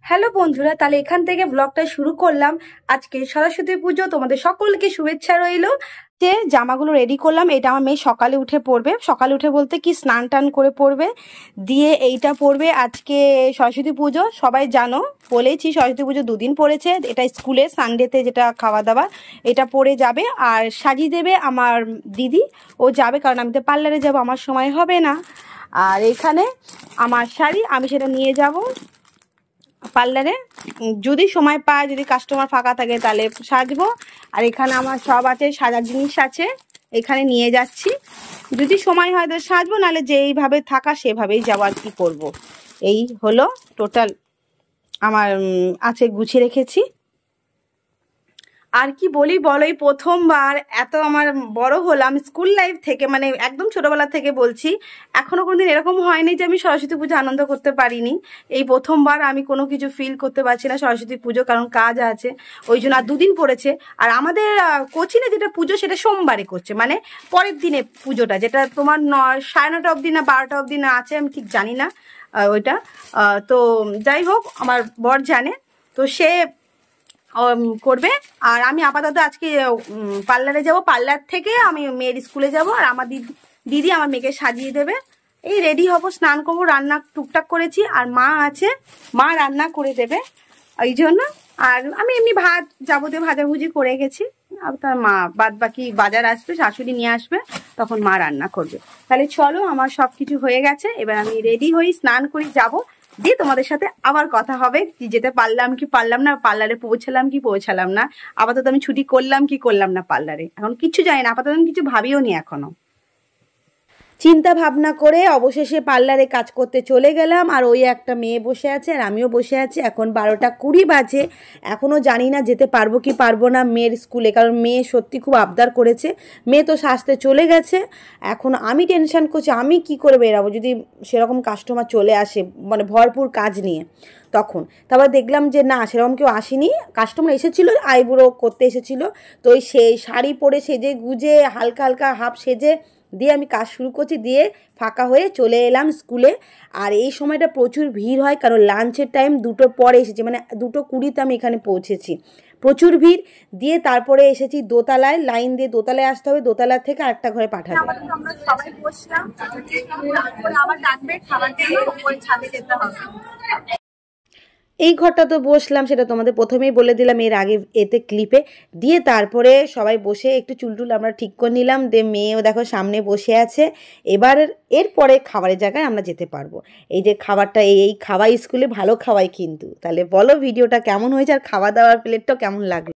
Hello বন্ধুরা, তাহলে এখান থেকে ব্লগটা শুরু করলাম। আজকে সরস্বতী পুজো, তোমাদের সকলকে শুভেচ্ছা রইল। যে জামাগুলো রেডি করলাম, এটা আমার মেয়ে সকালে উঠে পরবে। সকালে উঠে বলতে কি, স্নান টান করে পরবে, দিয়ে এইটা পরবে। আজকে সরস্বতী পুজো সবাই জানো, বলেছি সরস্বতী পুজো দুদিন পড়েছে। এটা স্কুলে সানডেতে যেটা খাওয়া দাওয়া, এটা পরে যাবে। আর সাজিয়ে দেবে আমার দিদি, ও যাবে, কারণ আমি তো পার্লারে যাবো, আমার সময় হবে না। আর এখানে আমার শাড়ি, আমি সেটা নিয়ে যাব পার্লারে, যদি সময় পায়, যদি কাস্টমার ফাঁকা থাকে তাহলে সাজবো। আর এখানে আমার সব আছে, সাজার জিনিস আছে, এখানে নিয়ে যাচ্ছি। যদি সময় হয় তো সাজবো, নাহলে যেইভাবে থাকা সেভাবেই যাবো। আর কি করবো, এই হলো টোটাল আমার আছে, গুছিয়ে রেখেছি। আর কি বলি বলো, এই প্রথমবার এত আমার বড় হলাম স্কুল লাইফ থেকে, মানে একদম ছোটবেলা থেকে বলছি, এখনো কোনোদিন এরকম হয়নি যে আমি সরস্বতী পুজো আনন্দ করতে পারিনি। এই প্রথমবার আমি কোনো কিছু ফিল করতে পারছি না সরস্বতী পুজো, কারণ কাজ আছে ওই জন্য। আর দুদিন পড়েছে। আর আমাদের কোচিনে যেটা পুজো সেটা সোমবারে করছে, মানে পরের দিনে পুজোটা, যেটা তোমার 9:30 অবধি না 12টা অবধি না আছে, আমি ঠিক জানি না ওইটা। তো যাই হোক, আমার বর জানে, তো সে করবে। আর আমি আপাতত আজকে পার্লারে যাব, পার্লার থেকে আমি মেয়ের স্কুলে যাব। আর আমার দিদি আমার মেয়েকে সাজিয়ে দেবে। এই রেডি হব, স্নান করবো, রান্না টুকটাক করেছি। আর মা আছে, মা রান্না করে দেবে ওই জন্য। আর আমি এমনি ভাত যাবতীয় ভাজাভুজি করে গেছি। আর তার মা বাদ বাকি বাজার আসবে, শাশুড়ি নিয়ে আসবে, তখন মা রান্না করবে। তাহলে চলো, আমার সব কিছু হয়ে গেছে, এবার আমি রেডি হই, স্নান করি, যাব, দিয়ে তোমাদের সাথে আবার কথা হবে, কি যেতে পারলাম কি পারলাম না, পার্লারে পৌঁছালাম কি পৌঁছালাম না, আপাতত আমি ছুটি করলাম কি করলাম না পার্লারে, এখন কিছু জানি না, আপাতত আমি কিছু ভাবিও নি এখনো। চিন্তা ভাবনা করে অবশেষে পার্লারে কাজ করতে চলে গেলাম। আর ওই একটা মেয়ে বসে আছে, আর আমিও বসে আছি। এখন 12টা 20 বাজে, এখনও জানি না যেতে পারবো কি পারবো না মেয়ের স্কুলে, কারণ মেয়ে সত্যি খুব আবদার করেছে। মেয়ে তো সাজতে চলে গেছে, এখন আমি টেনশন করছি আমি কি করে বেরাবো যদি সেরকম কাস্টমার চলে আসে, মানে ভরপুর কাজ নিয়ে। তখন তারপর দেখলাম যে না, সেরকম কেউ আসেনি, কাস্টমার এসেছিলো, আইব্রো করতে এসেছিলো। তো ওই সেই শাড়ি পরে সেজে গুজে হালকা হালকা হাফ সেজে দিয়ে আমি কাজ শুরু করছি, দিয়ে ফাঁকা হয়ে চলে এলাম স্কুলে। আর এই সময়টা প্রচুর ভিড় হয়, কারণ লাঞ্চের টাইম 2টোর পরে এসেছি, মানে 2:20 আমি এখানে পৌঁছেছি। প্রচুর ভিড়, দিয়ে তারপরে এসেছি দোতলায়, লাইন দিয়ে দোতলায় আসতে হবে, দোতলা থেকে আরেকটা ঘরে পাঠাবে। আমরা সবাই বসলাম, আবার ডাকবে খাবার জন্য, ওই ছাদে যেতে হবে। এই ঘরটা তো বসলাম, সেটা তোমাদের প্রথমেই বলে দিলাম এর আগে এতে ক্লিপে। দিয়ে তারপরে সবাই বসে একটু চুলটুল আমরা ঠিক করে নিলাম, দিয়ে মেয়েও দেখো সামনে বসে আছে। এবার এরপরে খাবারের জায়গায় আমরা যেতে পারবো। এই যে খাবারটা, এই খাওয়াই স্কুলে ভালো খাওয়াই কিন্তু। তাহলে বলো ভিডিওটা কেমন হয়েছে, আর খাওয়া দাওয়ার প্লেটটাও কেমন লাগলো।